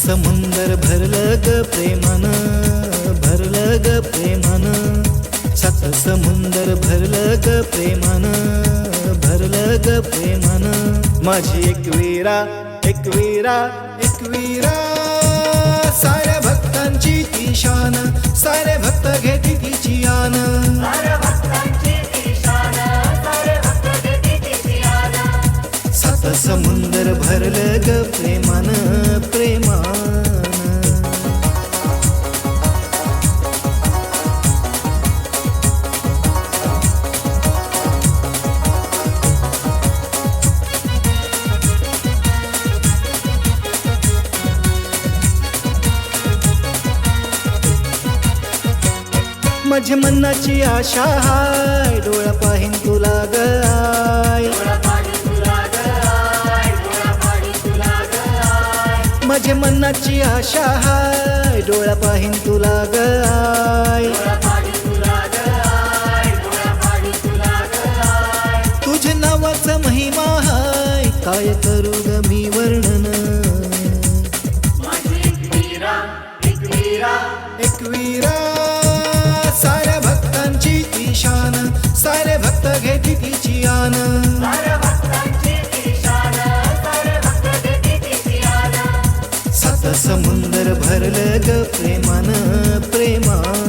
समुंदर भरलं ग प्रेमानं, भरलं ग प्रेमानं. सात समुंदर भरलं ग प्रेमानं, भरलं ग प्रेमानं. माझी एकवीरा एकवीरा एकवीरा, साऱ्या भक्तांची ती शान, सारे भक्त घेती तिची आन. सात समुंदर भरलं ग प्रेमानं, प्रेमानं. माझ्या मनाची आशा हाय, डोळा पाहीन तुला ग आय. माझ्या मनाची आशा हाय, डोळा पाहीन तुला ग आय. तुझ्या नावाचा महिमा हाय, काय करू ग मी वर्णन. एकवीरा, साऱ्या भक्तांची ती शान, सारे भक्त घेती तिची आन. सात समुंदर भरलं ग प्रेमानं, प्रेमानं.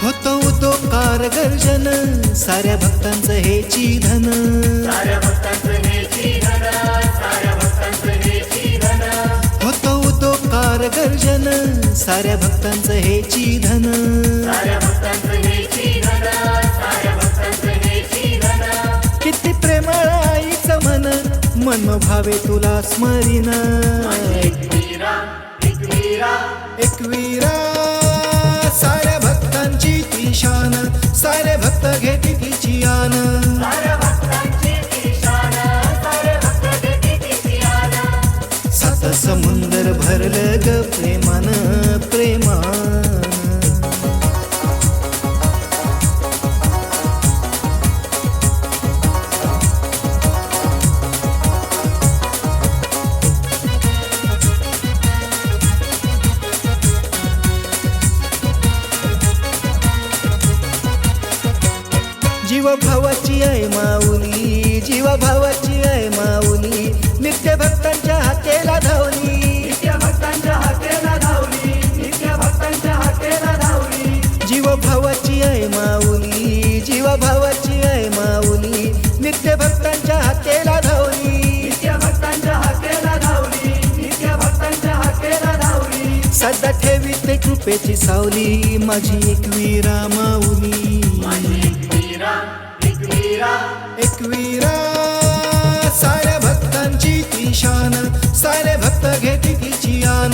होतो उद्योगकार गर्जन, साऱ्या भक्तांचं हेची धन. होतो उद्योगकार गर्जन, साऱ्या भक्तांचं हेची धन. किती प्रेमळ आईचं मन, मन भावे तुला स्मरीन. एकवीरा, साऱ्या भक्तांची ती शान, सारे भक्त घेती तिची आन. सात समुंदर भरलं ग प्रेमानं, प्रेमानं. जीवा भावाची आहे माऊली, जीवा भावाची आहे माऊली, नित्य भक्तांच्या हाकेला धावली. जीवा भावाची आहे माऊली, जीवा भावाची आहे माऊली, नित्य भक्तांच्या हाकेला धावली. सदा ठेवी ते कृपेची सावली, माझी एकवीरा माऊली. एकवीरा, साऱ्या भक्तांची ती शान, सारे भक्त घेती तिची आन.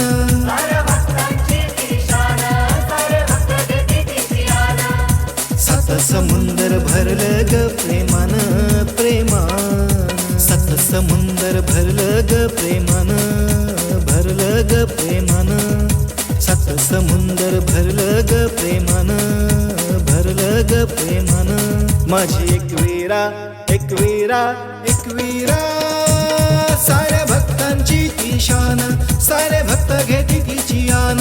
सात समुंदर भरलं ग प्रेमानं, प्रेमानं. सात समुंदर भरलं ग प्रेमानं, भरलं ग प्रेमानं. सात समुंदर भरलं ग प्रेमानं, भरलं ग प्रेमानं. माझी एकवीरा एकवीरा एकवीरा, साऱ्या भक्तांची ती शान, सारे भक्त घेती तिची आन.